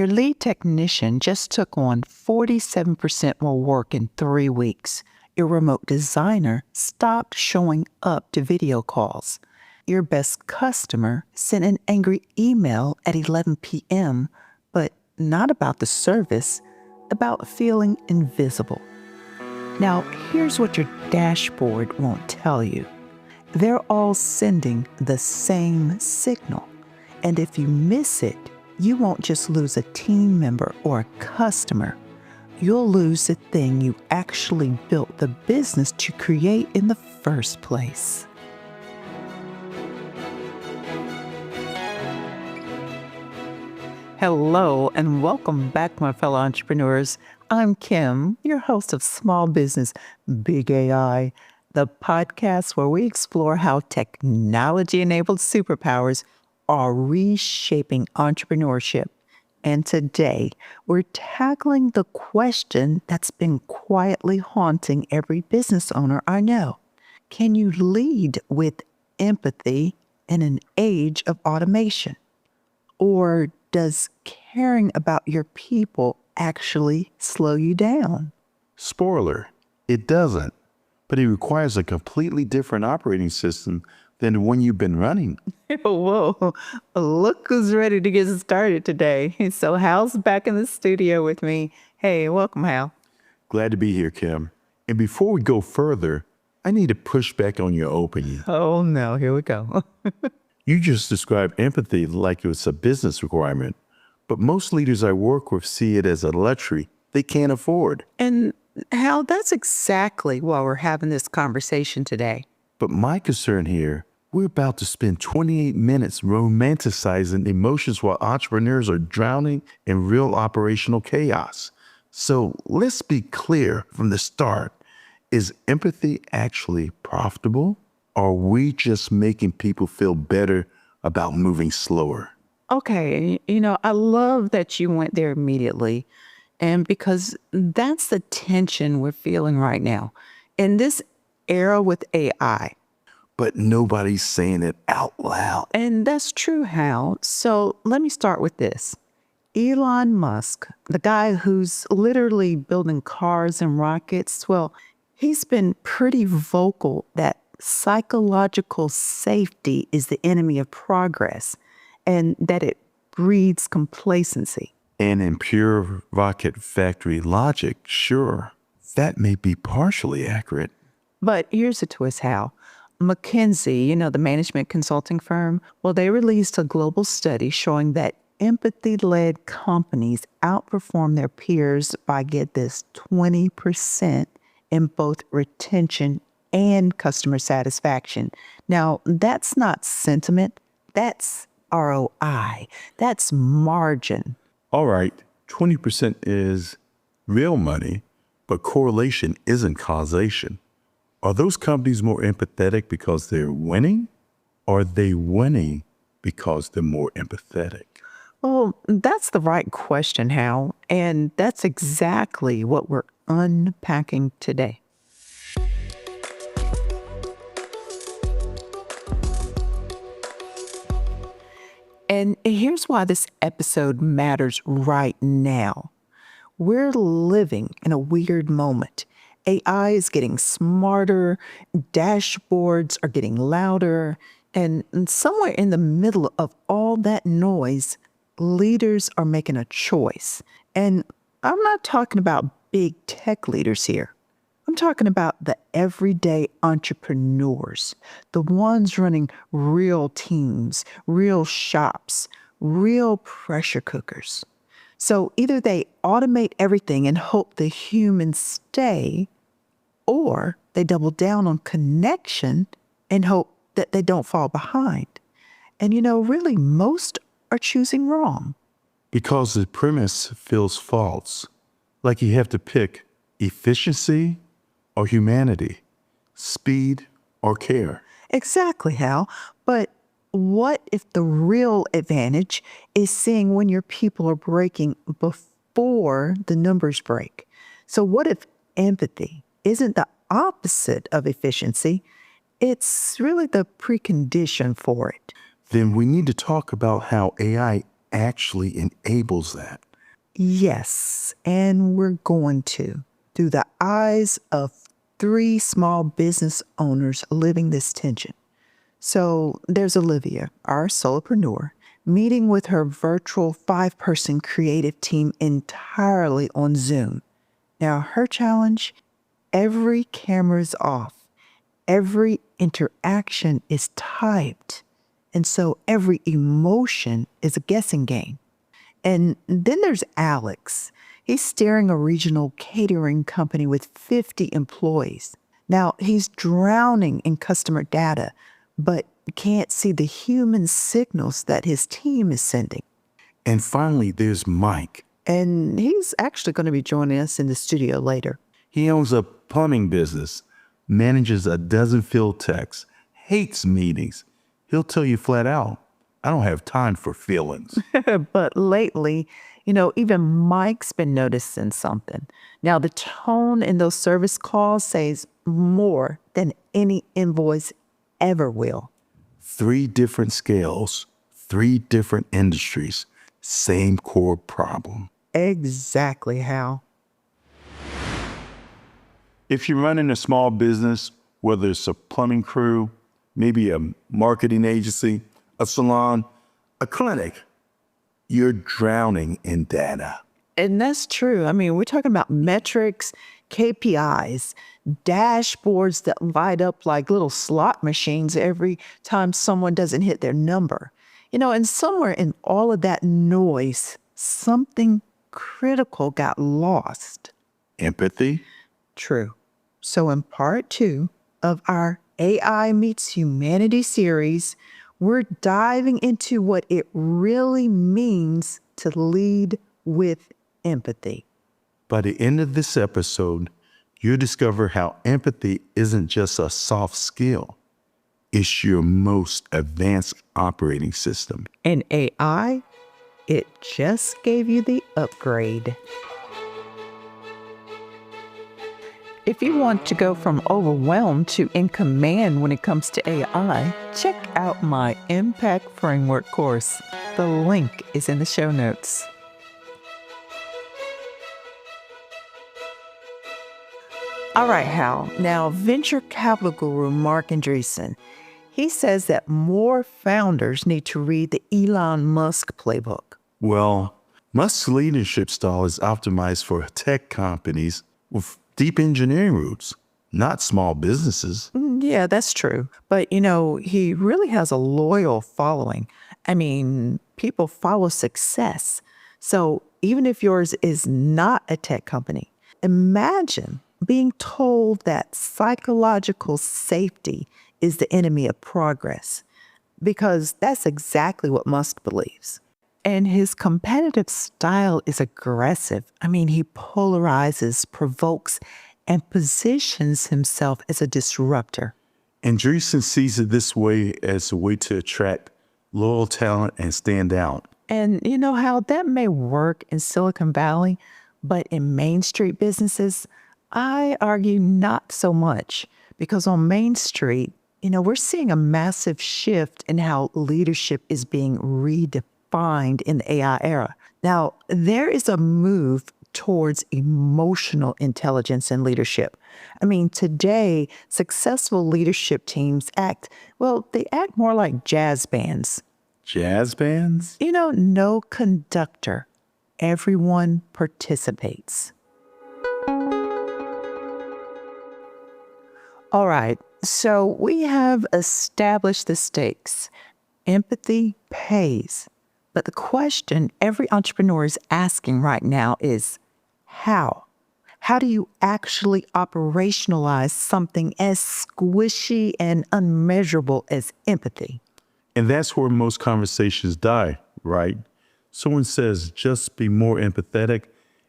Your lead technician just took on 47% more work in 3 weeks. Your remote designer stopped showing up to video calls. Your best customer sent an angry email at 11 p.m., but not about the service, about feeling invisible. Now, here's what your dashboard won't tell you. They're all sending the same signal. And if you miss it, you won't just lose a team member or a customer. You'll lose the thing you actually built the business to create in the first place. Hello, and welcome back, my fellow entrepreneurs. I'm Kim, your host of Small Business Big AI, the podcast where we explore how technology-enabled superpowers are reshaping entrepreneurship. And today, we're tackling the question that's been quietly haunting every business owner I know. Can you lead with empathy in an age of automation? Or does caring about your people actually slow you down? Spoiler, it doesn't, but it requires a completely different operating system than the one you've been running. Whoa, look who's ready to get started today. So Hal's back in the studio with me. Hey, welcome, Hal. Glad to be here, Kim. And before we go further, I need to push back on your opening. Oh no, here we go. You just described empathy like it was a business requirement, but most leaders I work with see it as a luxury they can't afford. And Hal, that's exactly why we're having this conversation today. But my concern here, we're about to spend 28 minutes romanticizing emotions while entrepreneurs are drowning in real operational chaos. So let's be clear from the start. Is empathy actually profitable? Or are we just making people feel better about moving slower? Okay, I love that you went there immediately. And because that's the tension we're feeling right now. In this era with AI, but nobody's saying it out loud. and that's true, Hal. So let me start with this. Elon Musk, the guy who's literally building cars and rockets, well, he's been pretty vocal that psychological safety is the enemy of progress and that it breeds complacency. And in pure rocket factory logic, sure, that may be partially accurate. But here's a twist, Hal. McKinsey, the management consulting firm, well, they released a global study showing that empathy-led companies outperform their peers by, get this, 20% in both retention and customer satisfaction. Now, that's not sentiment. That's ROI. That's margin. All right, 20% is real money, but correlation isn't causation. Are those companies more empathetic because they're winning? Or are they winning because they're more empathetic? Well, that's the right question, Hal. And that's exactly what we're unpacking today. And here's why this episode matters right now. We're living in a weird moment. AI is getting smarter, dashboards are getting louder, and somewhere in the middle of all that noise, leaders are making a choice. And I'm not talking about big tech leaders here. I'm talking about the everyday entrepreneurs, the ones running real teams, real shops, real pressure cookers. So either they automate everything and hope the humans stay, or they double down on connection and hope that they don't fall behind. And really, most are choosing wrong. Because the premise feels false, like you have to pick efficiency or humanity, speed or care. Exactly, Hal. But what if the real advantage is seeing when your people are breaking before the numbers break? So what if empathy isn't the opposite of efficiency? It's really the precondition for it. Then we need to talk about how AI actually enables that. Yes, and we're going to, through the eyes of three small business owners living this tension. So there's Olivia, our solopreneur, meeting with her virtual 5-person creative team entirely on Zoom. Now, her challenge, every camera's off. Every interaction is typed. And so every emotion is a guessing game. And then there's Alex. He's steering a regional catering company with 50 employees. Now, he's drowning in customer data, but can't see the human signals that his team is sending. And finally, there's Mike. And he's actually going to be joining us in the studio later. He owns a plumbing business, manages a dozen field techs, hates meetings. He'll tell you flat out, I don't have time for feelings. But lately, even Mike's been noticing something. Now, the tone in those service calls says more than any invoice ever will. 3 different scales, 3 different industries, same core problem. Exactly, Hal. If you're running a small business, whether it's a plumbing crew, maybe a marketing agency, a salon, a clinic, you're drowning in data. And that's true. I mean, we're talking about metrics, KPIs, dashboards that light up like little slot machines every time someone doesn't hit their number. And somewhere in all of that noise, something critical got lost. Empathy? True. So in part 2 of our AI Meets Humanity series, we're diving into what it really means to lead with empathy. By the end of this episode, you'll discover how empathy isn't just a soft skill. It's your most advanced operating system. And AI, it just gave you the upgrade. If you want to go from overwhelmed to in command when it comes to AI, check out my Impact Framework course. The link is in the show notes. All right, Hal. Now, venture capital guru Mark Andreessen, he says that more founders need to read the Elon Musk playbook. Well, Musk's leadership style is optimized for tech companies with deep engineering roots, not small businesses. Yeah, that's true. But, he really has a loyal following. I mean, people follow success. So even if yours is not a tech company, imagine being told that psychological safety is the enemy of progress, because that's exactly what Musk believes. And his competitive style is aggressive. I mean, he polarizes, provokes, and positions himself as a disruptor. Andreessen sees it this way as a way to attract loyal talent and stand out. And you know how that may work in Silicon Valley, but in Main Street businesses, I argue not so much, because on Main Street, we're seeing a massive shift in how leadership is being redefined in the AI era. Now, there is a move towards emotional intelligence in leadership. I mean, today, successful leadership teams act more like jazz bands. Jazz bands? No conductor. Everyone participates. All right, so we have established the stakes. Empathy pays. But the question every entrepreneur is asking right now is, how? How do you actually operationalize something as squishy and unmeasurable as empathy? And that's where most conversations die, right? Someone says, just be more empathetic,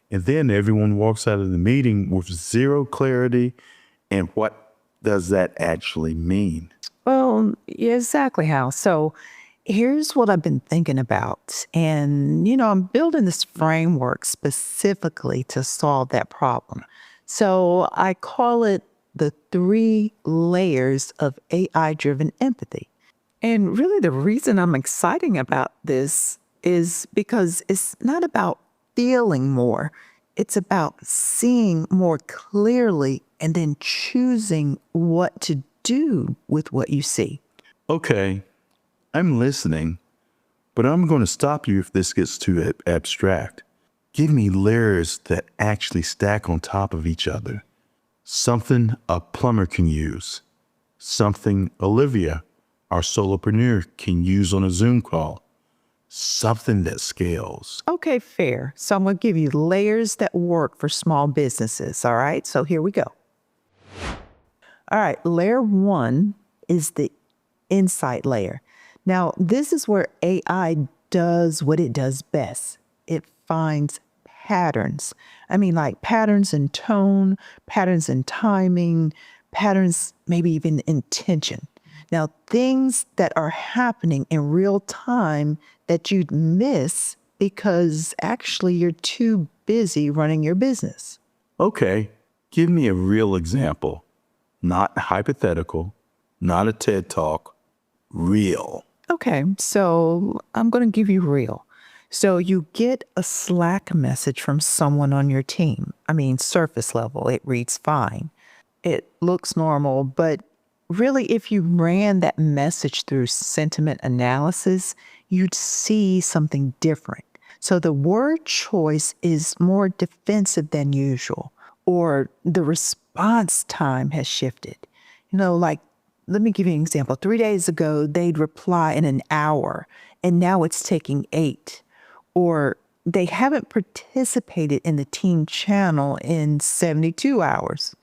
and then everyone walks out of the meeting with zero clarity. And what does that actually mean? Well, yeah, exactly, Hal. So here's what I've been thinking about. And, I'm building this framework specifically to solve that problem. So I call it the 3 layers of AI-driven empathy. And really the reason I'm excited about this is because it's not about feeling more. It's about seeing more clearly and then choosing what to do with what you see. Okay, I'm listening, but I'm going to stop you if this gets too abstract. Give me layers that actually stack on top of each other. Something a plumber can use. Something Olivia, our solopreneur, can use on a Zoom call. Something that scales. Okay, fair. So I'm going to give you layers that work for small businesses. All right, so here we go. All right, layer one is the insight layer. Now, this is where AI does what it does best. It finds patterns. I mean, like patterns in tone, patterns in timing, patterns maybe even intention. Now, things that are happening in real time that you'd miss because actually you're too busy running your business. Okay, give me a real example. Not hypothetical, not a TED talk, real. Okay, so I'm going to give you real. So you get a Slack message from someone on your team. I mean, surface level, it reads fine. It looks normal, but really, if you ran that message through sentiment analysis, you'd see something different. So the word choice is more defensive than usual, or the response time has shifted. Like, let me give you an example. 3 days ago, they'd reply in an hour, and now it's taking 8. Or they haven't participated in the team channel in 72 hours.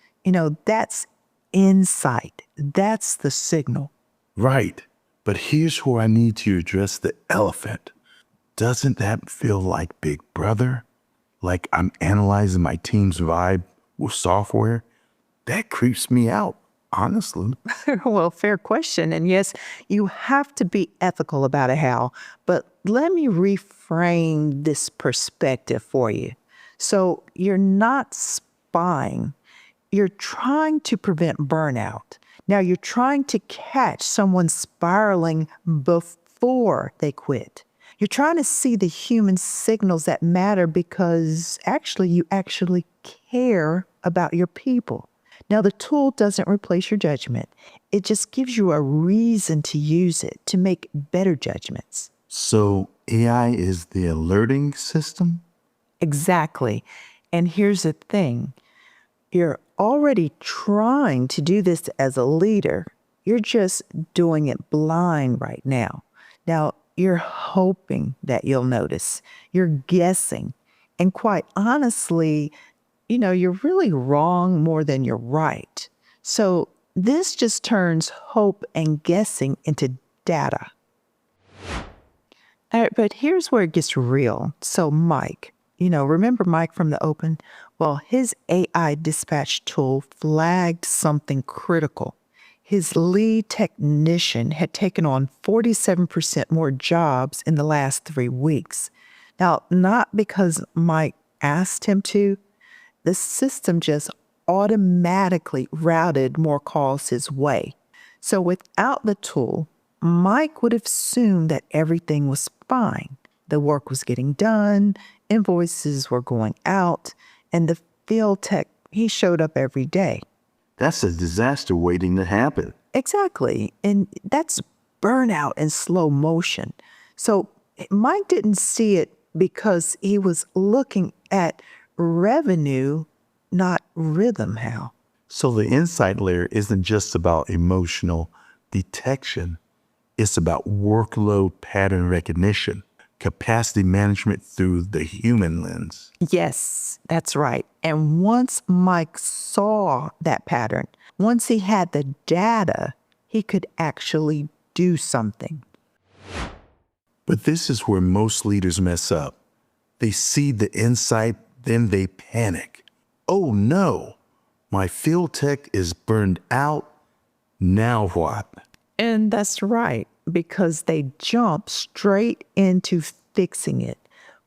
That's insight. That's the signal. Right, but here's where I need to address the elephant. Doesn't that feel like Big Brother? Like I'm analyzing my team's vibe with software? That creeps me out, honestly. Well, fair question. And yes, you have to be ethical about it, Hal. But let me reframe this perspective for you. So you're not spying. You're trying to prevent burnout. Now you're trying to catch someone spiraling before they quit. You're trying to see the human signals that matter because you actually care about your people. Now, the tool doesn't replace your judgment. It just gives you a reason to use it to make better judgments. So AI is the alerting system? Exactly. And here's the thing. You're already trying to do this as a leader. You're just doing it blind right now. Now, you're hoping that you'll notice. You're guessing. And quite honestly, you're really wrong more than you're right. So this just turns hope and guessing into data. All right, but here's where it gets real. So Mike, remember Mike from the open? Well, his AI dispatch tool flagged something critical. His lead technician had taken on 47% more jobs in the last 3 weeks. Now, not because Mike asked him to, the system just automatically routed more calls his way. So without the tool, Mike would have assumed that everything was fine. The work was getting done, invoices were going out, and the field tech, he showed up every day. That's a disaster waiting to happen. Exactly. And that's burnout in slow motion. So Mike didn't see it because he was looking at revenue, not rhythm, Hal. So the insight layer isn't just about emotional detection. It's about workload pattern recognition, capacity management through the human lens. Yes, that's right. And once Mike saw that pattern, once he had the data, he could actually do something. But this is where most leaders mess up. They see the insight, then they panic. Oh no, my field tech is burned out. Now what? And that's right, because they jump straight into fixing it.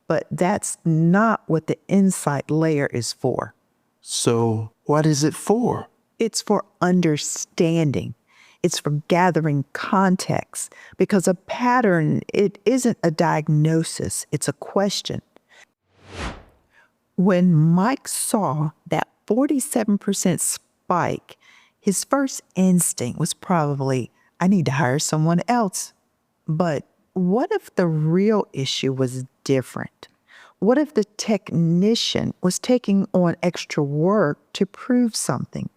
But that's not what the insight layer is for. So what is it for? It's for understanding. It's for gathering context, because a pattern, it isn't a diagnosis, it's a question. When Mike saw that 47% spike, his first instinct was probably, I need to hire someone else. But what if the real issue was different? What if the technician was taking on extra work to prove something?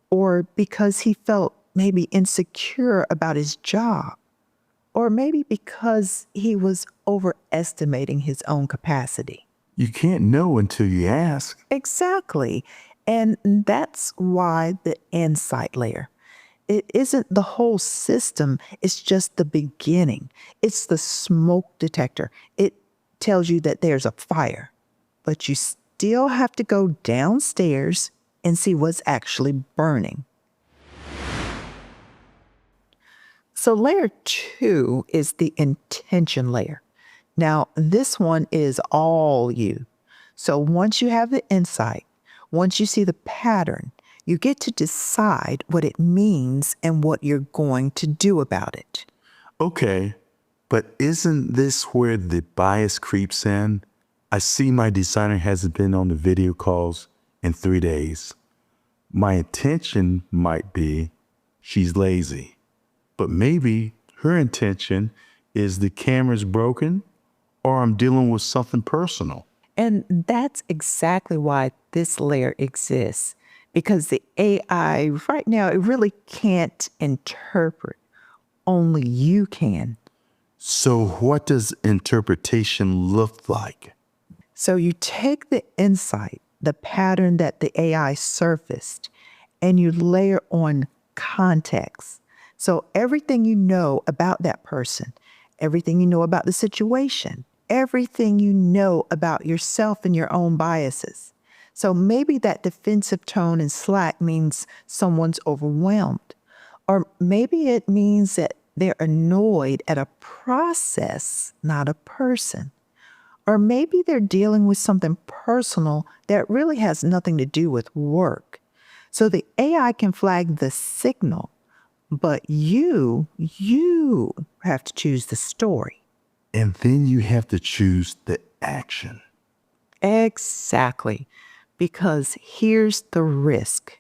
Or because he felt maybe insecure about his job? Or maybe because he was overestimating his own capacity? You can't know until you ask. Exactly. And that's why the insight layer. It isn't the whole system, it's just the beginning. It's the smoke detector. It tells you that there's a fire, but you still have to go downstairs and see what's actually burning. So, layer 2 is the intention layer. Now, this one is all you. So, once you have the insight, once you see the pattern, you get to decide what it means and what you're going to do about it. Okay, but isn't this where the bias creeps in? I see my designer hasn't been on the video calls in 3 days. My intention might be she's lazy, but maybe her intention is the camera's broken or I'm dealing with something personal. And that's exactly why this layer exists, because the AI right now, it really can't interpret. Only you can. So what does interpretation look like? So you take the insight, the pattern that the AI surfaced, and you layer on context. So everything you know about that person, everything you know about the situation, everything you know about yourself and your own biases. So maybe that defensive tone in Slack means someone's overwhelmed. Or maybe it means that they're annoyed at a process, not a person. Or maybe they're dealing with something personal that really has nothing to do with work. So the AI can flag the signal, but you have to choose the story. And then you have to choose the action. Exactly. Because here's the risk.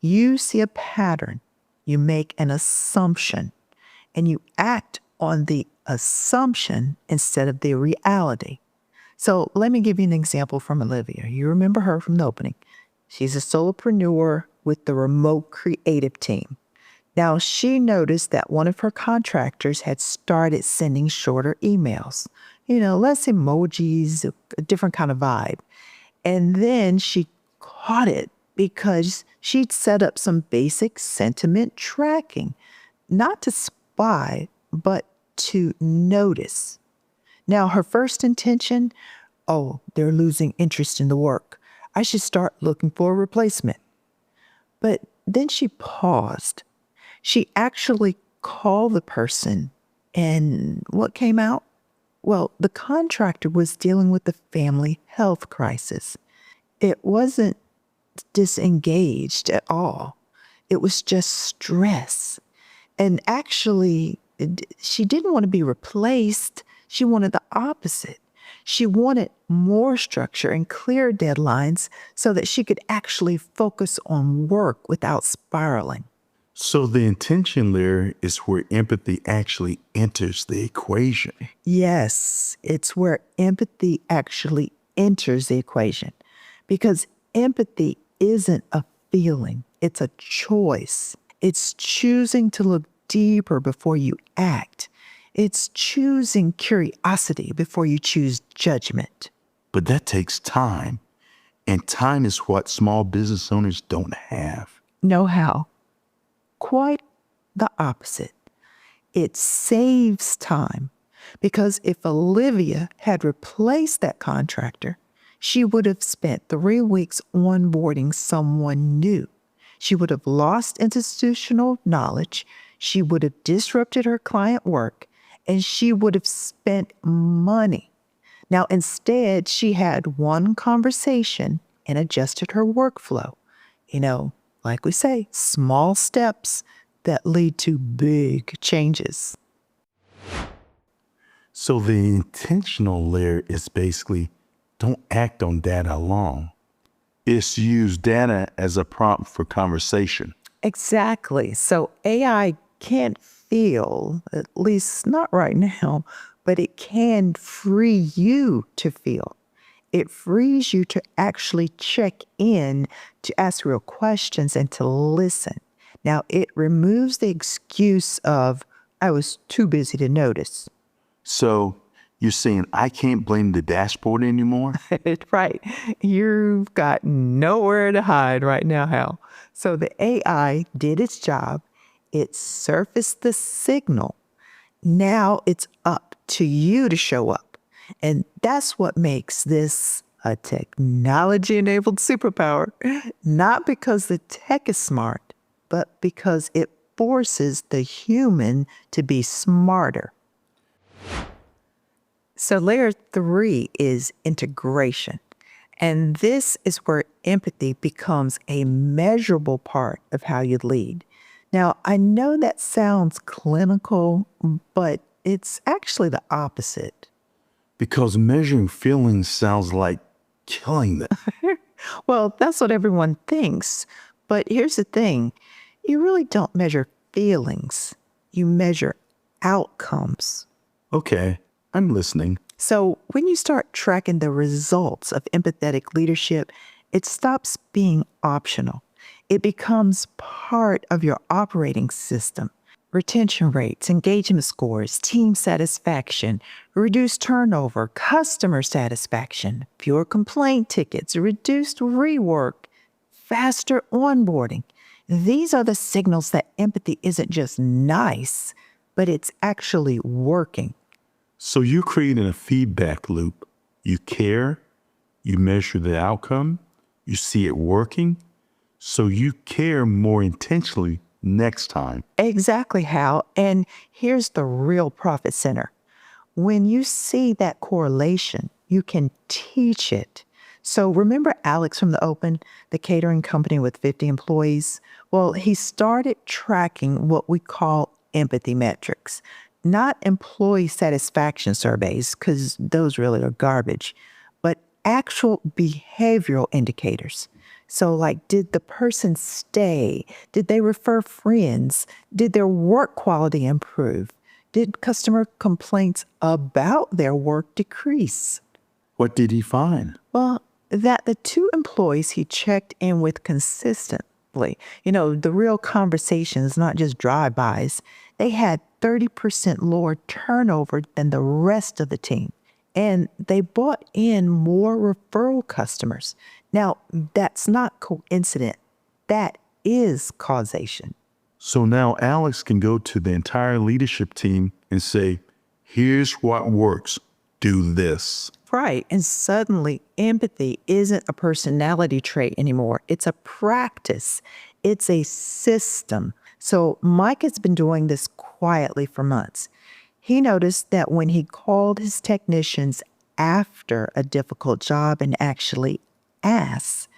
You see a pattern, you make an assumption, and you act on the assumption instead of the reality. So let me give you an example from Olivia. You remember her from the opening. She's a solopreneur with the remote creative team. Now, she noticed that one of her contractors had started sending shorter emails, less emojis, a different kind of vibe. And then she caught it because she'd set up some basic sentiment tracking, not to spy, but to notice. Now, her first intention, oh, they're losing interest in the work. I should start looking for a replacement. But then she paused. She actually called the person, and what came out? Well, the contractor was dealing with the family health crisis. It wasn't disengaged at all. It was just stress. And actually, she didn't want to be replaced. She wanted the opposite. She wanted more structure and clear deadlines so that she could actually focus on work without spiraling. So the intention layer is where empathy actually enters the equation. Yes, it's where empathy actually enters the equation, because empathy isn't a feeling, it's a choice. It's choosing to look deeper before you act. It's choosing curiosity before you choose judgment. But that takes time. And time is what small business owners don't have. Know how? Quite the opposite. It saves time, because if Olivia had replaced that contractor, she would have spent 3 weeks onboarding someone new. She would have lost institutional knowledge. She would have disrupted her client work, and she would have spent money. Now, instead, she had one conversation and adjusted her workflow. Like we say, small steps that lead to big changes. So the intentional layer is basically don't act on data alone. It's use data as a prompt for conversation. Exactly. So AI can't feel, at least not right now, but it can free you to feel. It frees you to actually check in, to ask real questions, and to listen. Now, it removes the excuse of, I was too busy to notice. So you're saying I can't blame the dashboard anymore? Right. You've got nowhere to hide right now, Hal. So the AI did its job. It surfaced the signal. Now it's up to you to show up. And that's what makes this a technology enabled superpower, not because the tech is smart, but because it forces the human to be smarter. So, layer 3 is integration. And this is where empathy becomes a measurable part of how you lead. Now, I know that sounds clinical, but it's actually the opposite. Because measuring feelings sounds like killing them. Well, that's what everyone thinks. But here's the thing, you really don't measure feelings, you measure outcomes. Okay, I'm listening. So when you start tracking the results of empathetic leadership, it stops being optional. It becomes part of your operating system. Retention rates, engagement scores, team satisfaction, reduced turnover, customer satisfaction, fewer complaint tickets, reduced rework, faster onboarding. These are the signals that empathy isn't just nice, but it's actually working. So you're creating a feedback loop. You care, you measure the outcome, you see it working, so you care more intentionally next time. Exactly, Hal. And here's the real profit center. When you see that correlation, you can teach it. So remember Alex from the Open, the catering company with 50 employees? Well, he started tracking what we call empathy metrics, not employee satisfaction surveys, because those really are garbage, but actual behavioral indicators. So, like, did the person stay? Did they refer friends? Did their work quality improve? Did customer complaints about their work decrease? What did he find? Well, that the two employees he checked in with consistently, the real conversations, not just drive-bys, they had 30% lower turnover than the rest of the team. And they brought in more referral customers. Now, that's not coincident. That is causation. So now Alex can go to the entire leadership team and say, here's what works. Do this. Right. And suddenly, empathy isn't a personality trait anymore. It's a practice, it's a system. So, Mike has been doing this quietly for months. He noticed that when he called his technicians after a difficult job and actually asked,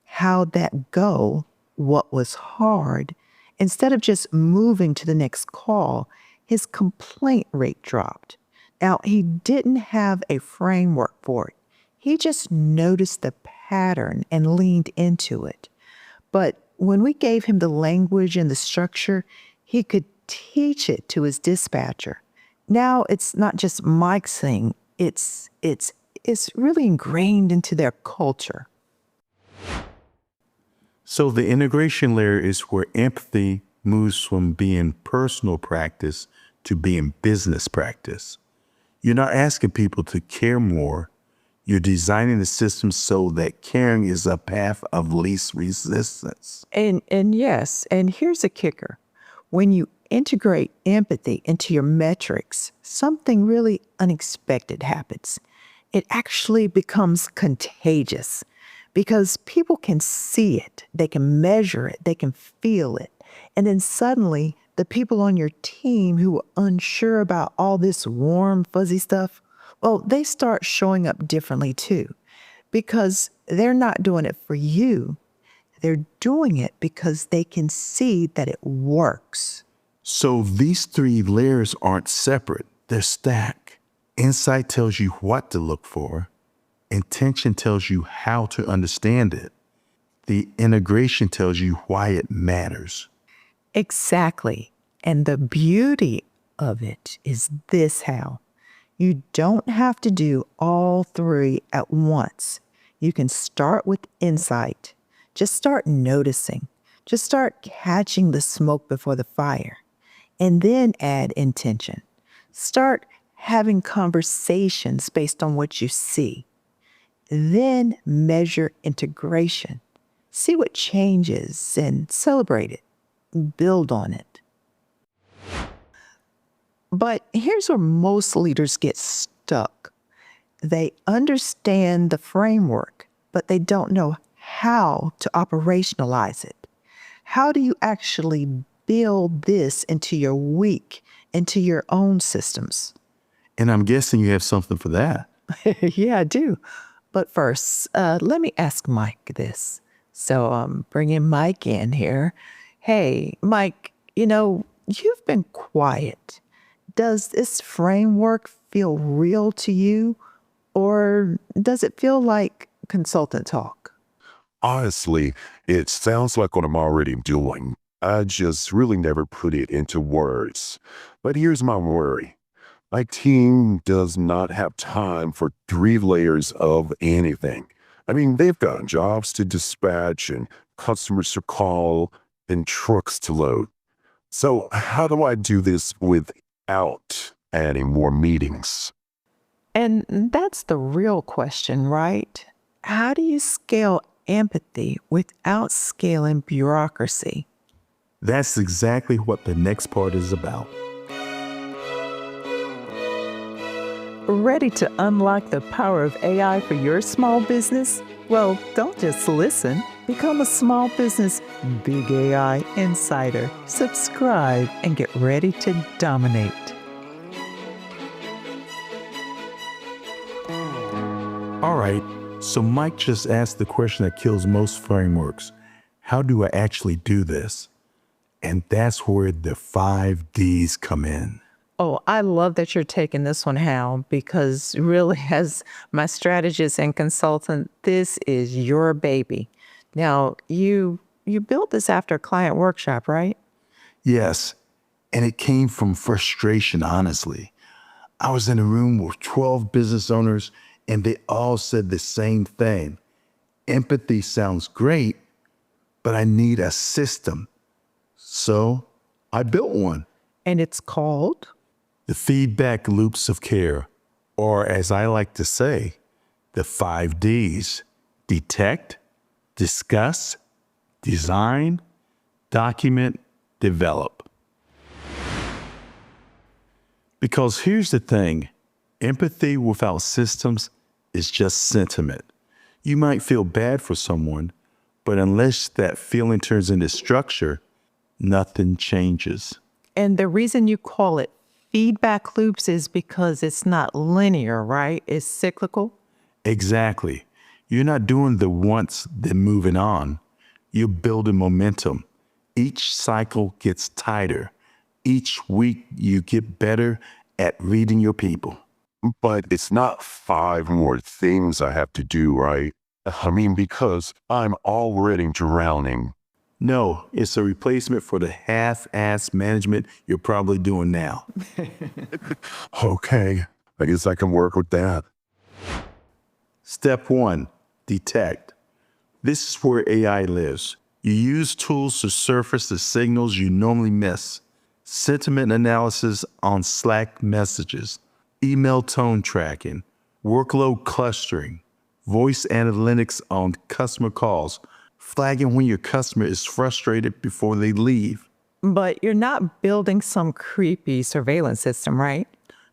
how'd that go? What was hard? Instead of just moving to the next call, his complaint rate dropped. Now, he didn't have a framework for it. He just noticed the pattern and leaned into it. But when we gave him the language and the structure, he could teach it to his dispatcher. Now it's not just Mike's thing. It's really ingrained into their culture. So the integration layer is where empathy moves from being personal practice to being business practice. You're not asking people to care more. You're designing the system so that caring is a path of least resistance. And yes, and here's a kicker. When you integrate empathy into your metrics, something really unexpected happens. It actually becomes contagious because people can see it, they can measure it, they can feel it. And then suddenly, the people on your team who are unsure about all this warm, fuzzy stuff, well, they start showing up differently too, because they're not doing it for you. They're doing it because they can see that it works. So these three layers aren't separate, they're stacked. Insight tells you what to look for. Intention tells you how to understand it. The integration tells you why it matters. Exactly. And the beauty of it is this, Hal. You don't have to do all three at once. You can start with insight. Just start noticing. Just start catching the smoke before the fire. And then add intention. Start having conversations based on what you see. Then measure integration. See what changes and celebrate it. Build on it. But here's where most leaders get stuck. They understand the framework, but they don't know how to operationalize it. How do you actually build this into your week, into your own systems? And I'm guessing you have something for that. Yeah, I do. But first, let me ask Mike this. So I'm bringing Mike in here. Hey, Mike, you've been quiet. Does this framework feel real to you, or does it feel like consultant talk? Honestly, it sounds like what I'm already doing. I just really never put it into words. But here's my worry. My team does not have time for 3 layers of anything. I mean, they've got jobs to dispatch and customers to call and trucks to load. So how do I do this without adding more meetings? And that's the real question, right? How do you scale empathy without scaling bureaucracy? That's exactly what the next part is about. Ready to unlock the power of AI for your small business? Well, don't just listen. Become a small business big AI insider. Subscribe and get ready to dominate. All right, so Mike just asked the question that kills most frameworks. How do I actually do this? And that's where the 5Ds come in. Oh, I love that you're taking this one, Hal, because really, as my strategist and consultant, this is your baby. Now, you built this after a client workshop, right? Yes, and it came from frustration, honestly. I was in a room with 12 business owners, and they all said the same thing. Empathy sounds great, but I need a system. So I built one. And it's called? The feedback loops of care, or as I like to say, the 5Ds: detect, discuss, design, document, develop. Because here's the thing, empathy without systems is just sentiment. You might feel bad for someone, but unless that feeling turns into structure, nothing changes. And the reason you call it feedback loops is because it's not linear, right? It's cyclical. Exactly. You're not doing the once, then moving on. You're building momentum. Each cycle gets tighter. Each week you get better at reading your people. But it's not 5 more things I have to do, right? I mean, because I'm already drowning. No, it's a replacement for the half-ass management you're probably doing now. Okay, I guess I can work with that. Step 1, detect. This is where AI lives. You use tools to surface the signals you normally miss. Sentiment analysis on Slack messages, email tone tracking, workload clustering, voice analytics on customer calls, flagging when your customer is frustrated before they leave. But you're not building some creepy surveillance system, right?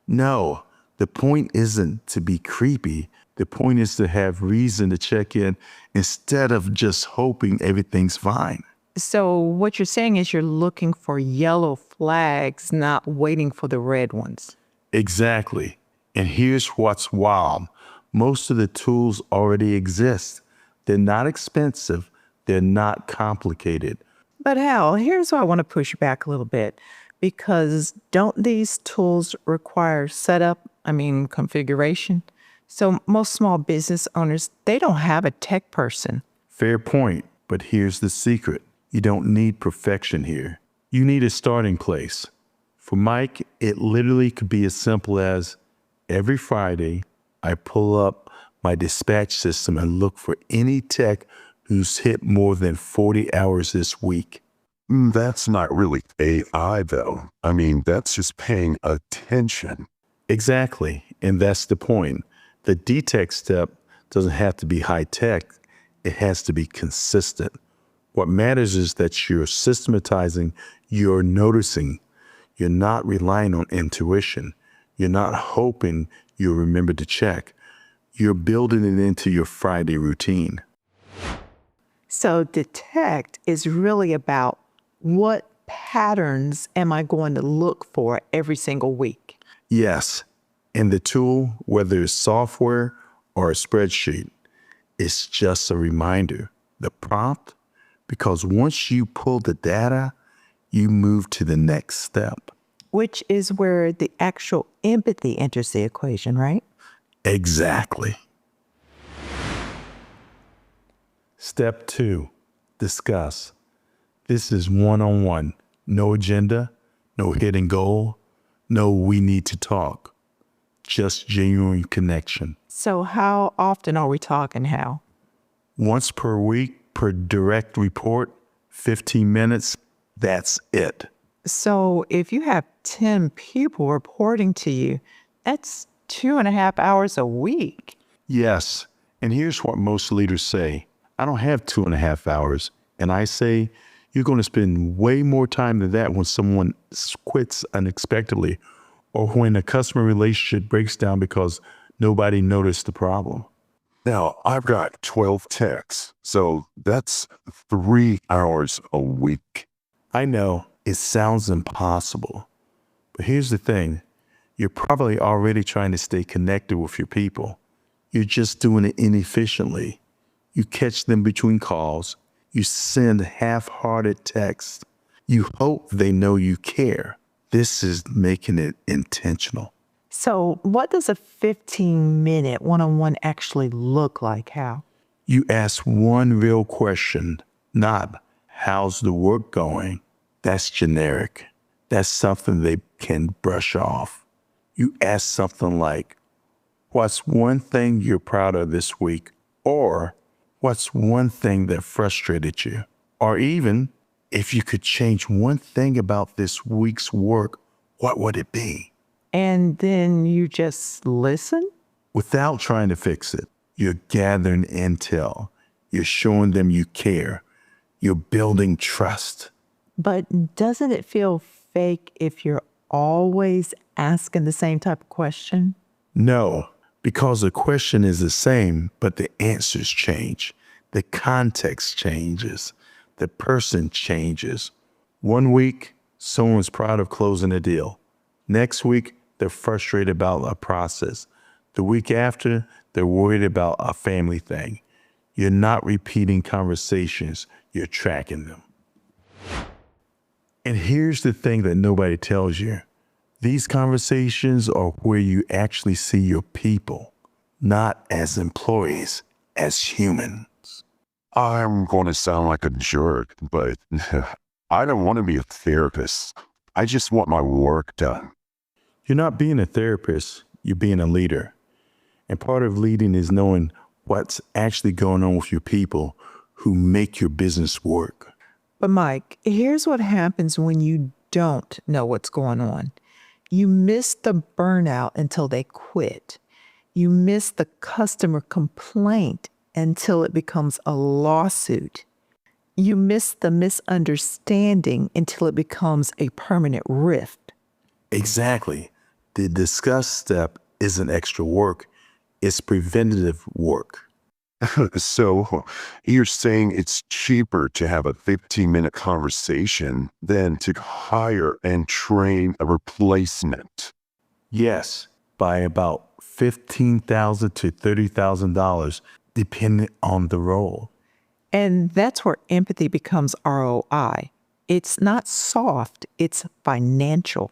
No, the point isn't to be creepy. The point is to have reason to check in instead of just hoping everything's fine. So what you're saying is you're looking for yellow flags, not waiting for the red ones. Exactly. And here's what's wild. Most of the tools already exist. They're not expensive. They're not complicated. But Hal, here's why I want to push back a little bit. Because don't these tools require setup, configuration? So most small business owners, they don't have a tech person. Fair point, but here's the secret. You don't need perfection here. You need a starting place. For Mike, it literally could be as simple as every Friday, I pull up my dispatch system and look for any tech who's hit more than 40 hours this week. That's not really AI, though. I mean, that's just paying attention. Exactly, and that's the point. The detect step doesn't have to be high tech. It has to be consistent. What matters is that you're systematizing, you're noticing. You're not relying on intuition. You're not hoping you'll remember to check. You're building it into your Friday routine. So detect is really about what patterns am I going to look for every single week? Yes, and the tool, whether it's software or a spreadsheet, is just a reminder. The prompt, because once you pull the data, you move to the next step. Which is where the actual empathy enters the equation, right? Exactly. Step 2, discuss. This is one-on-one. No agenda, no hidden goal, no we need to talk. Just genuine connection. So how often are we talking, Hal? Once per week, per direct report, 15 minutes, that's it. So if you have 10 people reporting to you, that's 2.5 hours a week. Yes, and here's what most leaders say. I don't have 2.5 hours. And I say, you're going to spend way more time than that when someone quits unexpectedly or when a customer relationship breaks down because nobody noticed the problem. Now, I've got 12 techs, so that's 3 hours a week. I know it sounds impossible, but here's the thing. You're probably already trying to stay connected with your people. You're just doing it inefficiently. You catch them between calls. You send half-hearted texts. You hope they know you care. This is making it intentional. So what does a 15-minute one-on-one actually look like, Hal? You ask one real question, not how's the work going? That's generic. That's something they can brush off. You ask something like, what's one thing you're proud of this week? Or what's one thing that frustrated you? Or even, if you could change one thing about this week's work, what would it be? And then you just listen? Without trying to fix it, you're gathering intel. You're showing them you care. You're building trust. But doesn't it feel fake if you're always asking the same type of question? No, because the question is the same, but the answers change. The context changes. The person changes. One week, someone's proud of closing a deal. Next week, they're frustrated about a process. The week after, they're worried about a family thing. You're not repeating conversations, you're tracking them. And here's the thing that nobody tells you. These conversations are where you actually see your people, not as employees, as humans. I'm going to sound like a jerk, but I don't want to be a therapist. I just want my work done. You're not being a therapist, you're being a leader. And part of leading is knowing what's actually going on with your people who make your business work. But Mike, here's what happens when you don't know what's going on. You miss the burnout until they quit. You miss the customer complaint until it becomes a lawsuit. You miss the misunderstanding until it becomes a permanent rift. Exactly. The discuss step isn't extra work, it's preventative work. So you're saying it's cheaper to have a 15-minute conversation than to hire and train a replacement? Yes, by about $15,000 to $30,000, depending on the role. And that's where empathy becomes ROI. It's not soft, it's financial.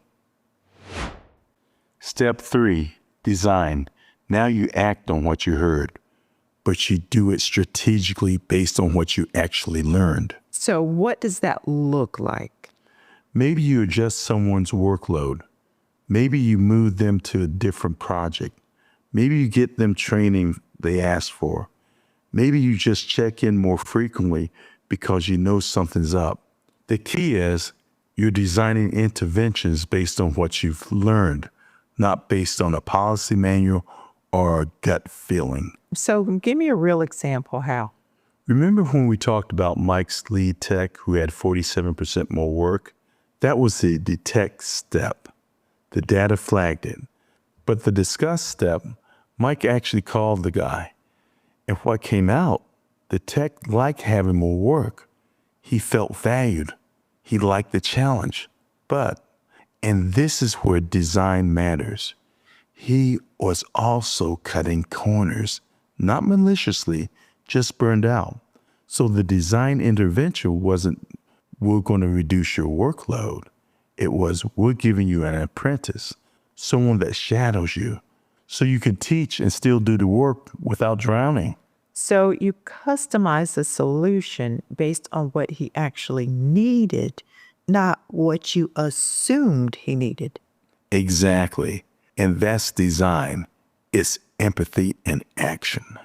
Step 3, design. Now you act on what you heard, but you do it strategically based on what you actually learned. So what does that look like? Maybe you adjust someone's workload. Maybe you move them to a different project. Maybe you get them training they asked for. Maybe you just check in more frequently because you know something's up. The key is you're designing interventions based on what you've learned, not based on a policy manual or a gut feeling. So give me a real example, how? Remember when we talked about Mike's lead tech who had 47% more work? That was the detect step. The data flagged it. But the discuss step, Mike actually called the guy. And what came out, the tech liked having more work. He felt valued. He liked the challenge. But, and this is where design matters, he was also cutting corners, not maliciously, just burned out. So the design intervention wasn't, we're going to reduce your workload. It was, we're giving you an apprentice, someone that shadows you, so you can teach and still do the work without drowning. So you customize the solution based on what he actually needed, not what you assumed he needed. Exactly. And that's design. It's empathy in action.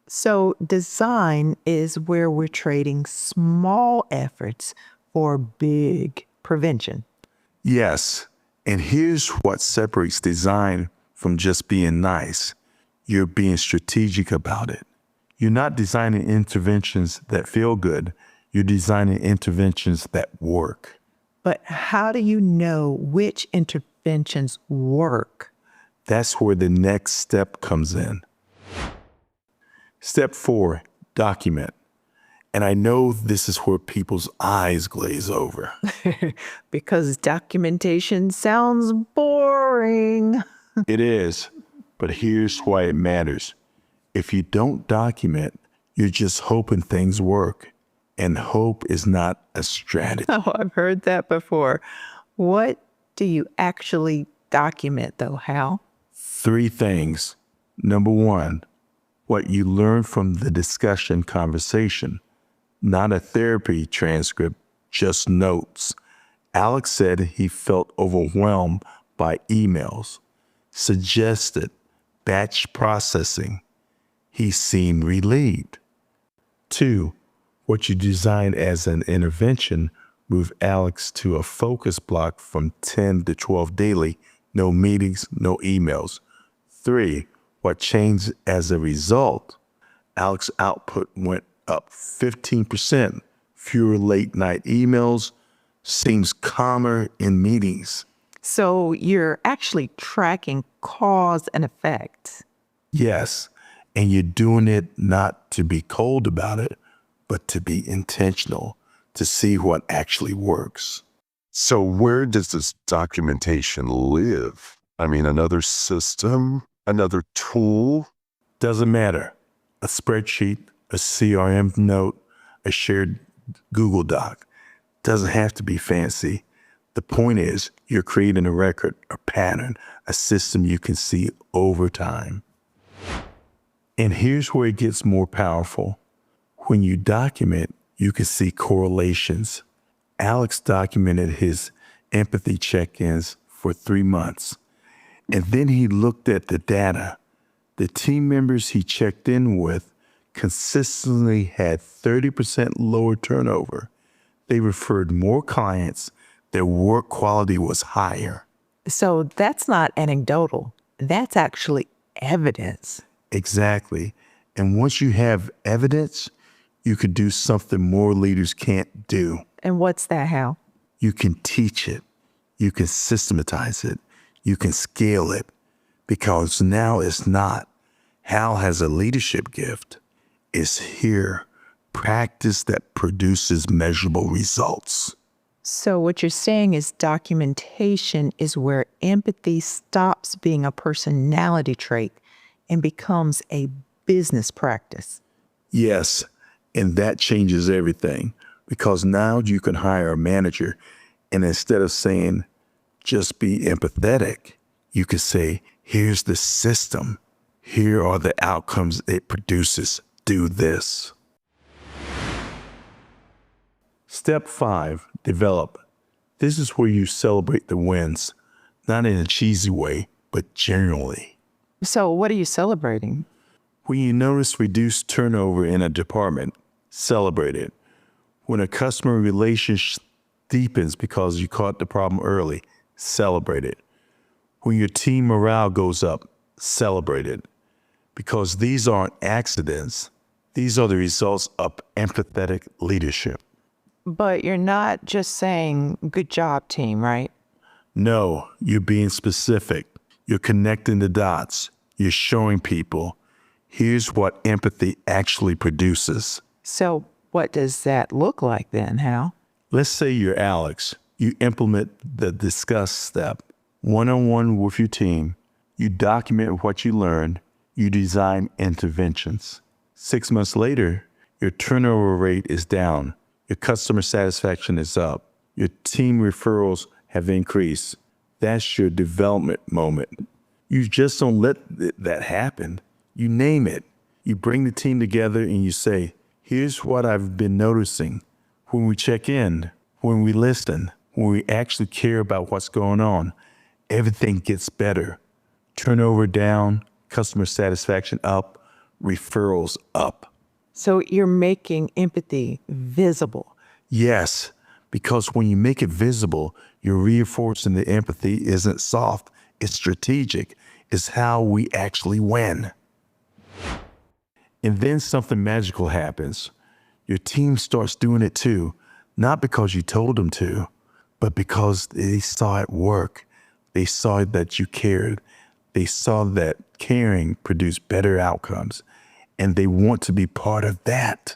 So design is where we're trading small efforts for big prevention. Yes. And here's what separates design from just being nice. You're being strategic about it. You're not designing interventions that feel good. You're designing interventions that work. But how do you know which interventions work? That's where the next step comes in. Step 4, document. And I know this is where people's eyes glaze over. Because documentation sounds boring. It is, but here's why it matters. If you don't document, you're just hoping things work. And hope is not a strategy. Oh, I've heard that before. What do you actually document, though, Hal? 3 things. Number 1, what you learn from the discussion conversation, not a therapy transcript, just notes. Alex said he felt overwhelmed by emails, suggested batch processing. He seemed relieved. 2, what you designed as an intervention moved Alex to a focus block from 10 to 12 daily, no meetings, no emails. 3, what changed as a result? Alex's output went up 15%, fewer late night emails, seems calmer in meetings. So you're actually tracking cause and effect. Yes, and you're doing it not to be cold about it, but to be intentional, to see what actually works. So where does this documentation live? I mean, another system, another tool? Doesn't matter. A spreadsheet, a CRM note, a shared Google Doc. Doesn't have to be fancy. The point is, you're creating a record, a pattern, a system you can see over time. And here's where it gets more powerful. When you document, you can see correlations. Alex documented his empathy check-ins for 3 months. And then he looked at the data. The team members he checked in with consistently had 30% lower turnover. They referred more clients. Their work quality was higher. So that's not anecdotal. That's actually evidence. Exactly. And once you have evidence, you could do something more leaders can't do. And what's that, Hal? You can teach it. You can systematize it. You can scale it. Because now it's not, Hal has a leadership gift. It's here. Practice that produces measurable results. So what you're saying is documentation is where empathy stops being a personality trait and becomes a business practice. Yes, and that changes everything because now you can hire a manager and instead of saying, just be empathetic, you could say, Here's the system. Here are the outcomes it produces. Do this. Step 5, develop. This is where you celebrate the wins, not in a cheesy way, but genuinely. So what are you celebrating? When you notice reduced turnover in a department, celebrate it. When a customer relationship deepens because you caught the problem early, celebrate it. When your team morale goes up, celebrate it. Because these aren't accidents. These are the results of empathetic leadership. But you're not just saying, good job, team, right? No, you're being specific. You're connecting the dots. You're showing people, here's what empathy actually produces. So what does that look like then, Hal? Let's say you're Alex. You implement the discuss step, one-on-one with your team. You document what you learned. You design interventions. 6 months later, your turnover rate is down. Your customer satisfaction is up. Your team referrals have increased. That's your development moment. You just don't let that happen. You name it. You bring the team together and you say, here's what I've been noticing. When we check in, when we listen, when we actually care about what's going on, everything gets better. Turnover down, customer satisfaction up, referrals up. So you're making empathy visible. Yes, because when you make it visible, you're reinforcing the empathy isn't soft, it's strategic. It's how we actually win. And then something magical happens. Your team starts doing it too, not because you told them to, but because they saw it work. They saw that you cared. They saw that caring produced better outcomes, and they want to be part of that.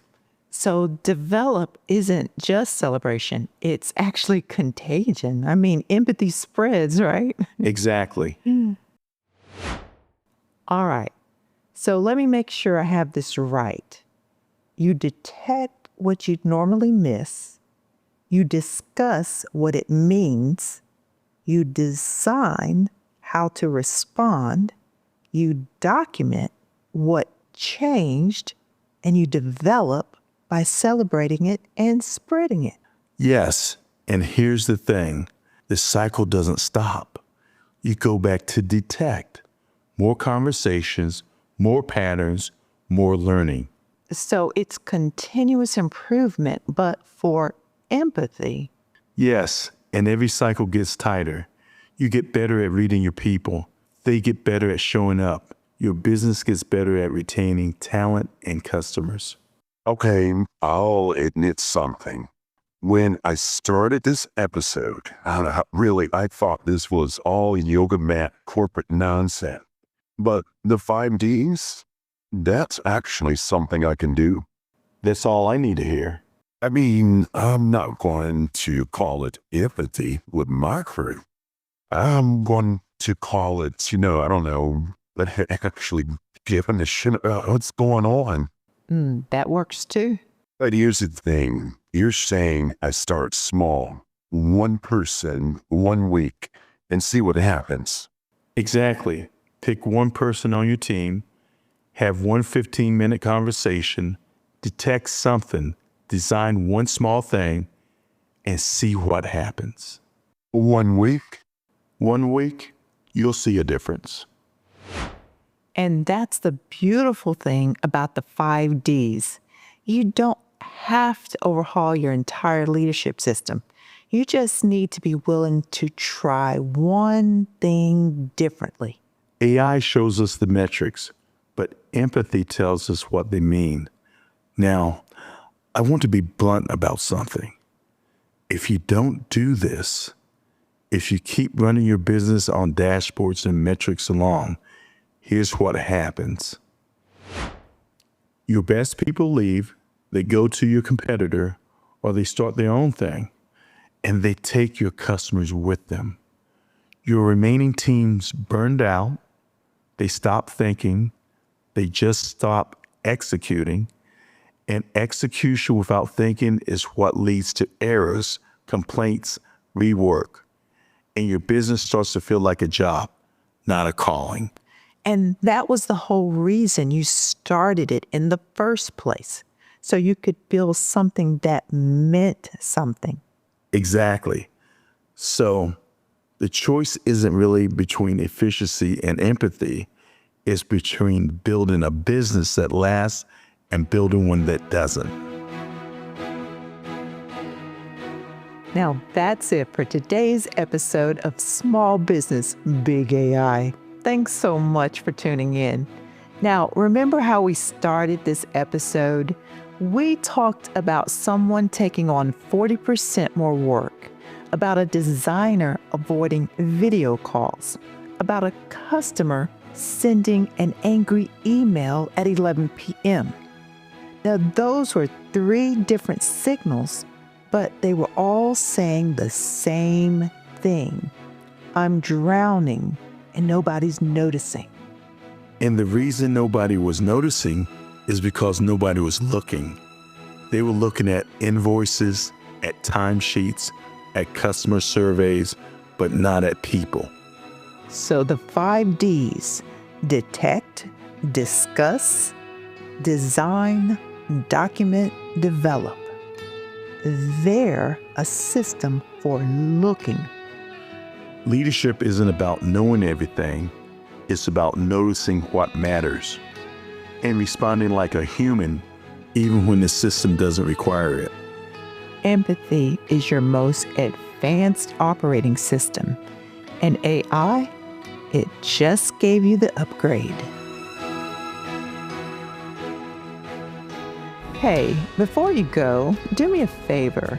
So develop isn't just celebration. It's actually contagion. I mean, empathy spreads, right? Exactly. All right. So let me make sure I have this right. You detect what you'd normally miss. You discuss what it means. You design how to respond. You document what changed, and you develop by celebrating it and spreading it. Yes, and here's the thing. The cycle doesn't stop. You go back to detect. More conversations, more patterns, more learning. So it's continuous improvement, but for empathy. Yes, and every cycle gets tighter. You get better at reading your people. They get better at showing up. Your business gets better at retaining talent and customers. Okay, I'll admit something. When I started this episode, I thought this was all yoga mat corporate nonsense. But the 5 Ds, that's actually something I can do. That's all I need to hear. I mean, I'm not going to call it empathy with my crew. I'm going to call it, I don't know, but actually giving a shit about what's going on. That works too. But here's the thing. You're saying I start small, one person, 1 week, and see what happens. Exactly. Pick one person on your team, have one 15-minute conversation, detect something, design one small thing, and see what happens. 1 week? 1 week, you'll see a difference. And that's the beautiful thing about the 5 Ds. You don't have to overhaul your entire leadership system. You just need to be willing to try one thing differently. AI shows us the metrics, but empathy tells us what they mean. Now, I want to be blunt about something. If you don't do this, if you keep running your business on dashboards and metrics alone, here's what happens. Your best people leave, they go to your competitor, or they start their own thing, and they take your customers with them. Your remaining team's burned out, they stop thinking, they just stop executing, and execution without thinking is what leads to errors, complaints, rework, and your business starts to feel like a job, not a calling. And that was the whole reason you started it in the first place, so you could build something that meant something. Exactly. So the choice isn't really between efficiency and empathy. It's between building a business that lasts and building one that doesn't. Now, that's it for today's episode of Small Business Big AI. Thanks so much for tuning in. Now, remember how we started this episode? We talked about someone taking on 40% more work, about a designer avoiding video calls, about a customer sending an angry email at 11 p.m. Now, those were 3 different signals, but they were all saying the same thing. I'm drowning and nobody's noticing. And the reason nobody was noticing is because nobody was looking. They were looking at invoices, at timesheets, at customer surveys, but not at people. So the 5 Ds: detect, discuss, design, document, develop. They're a system for looking. Leadership isn't about knowing everything. It's about noticing what matters and responding like a human, even when the system doesn't require it. Empathy is your most advanced operating system, and AI, it just gave you the upgrade. Hey, before you go, do me a favor.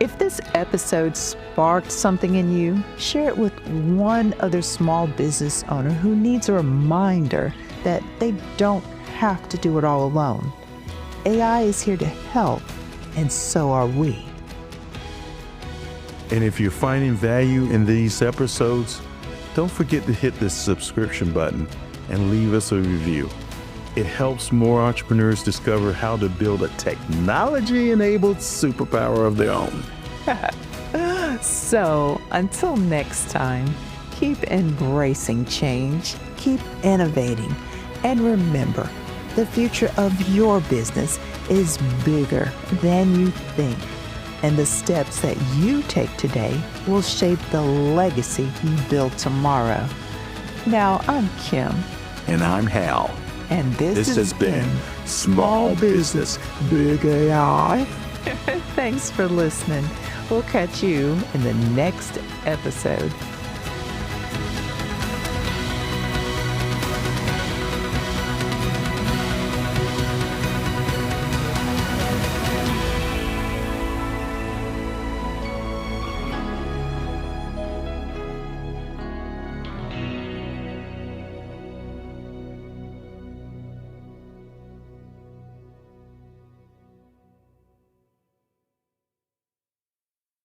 If this episode sparked something in you, share it with one other small business owner who needs a reminder that they don't have to do it all alone. AI is here to help, and so are we. And if you're finding value in these episodes, don't forget to hit the subscription button and leave us a review. It helps more entrepreneurs discover how to build a technology-enabled superpower of their own. So, until next time, keep embracing change, keep innovating, and remember, the future of your business is bigger than you think. And the steps that you take today will shape the legacy you build tomorrow. Now, I'm Kim. And I'm Hal. And this has been Small Business Big AI. Thanks for listening. We'll catch you in the next episode.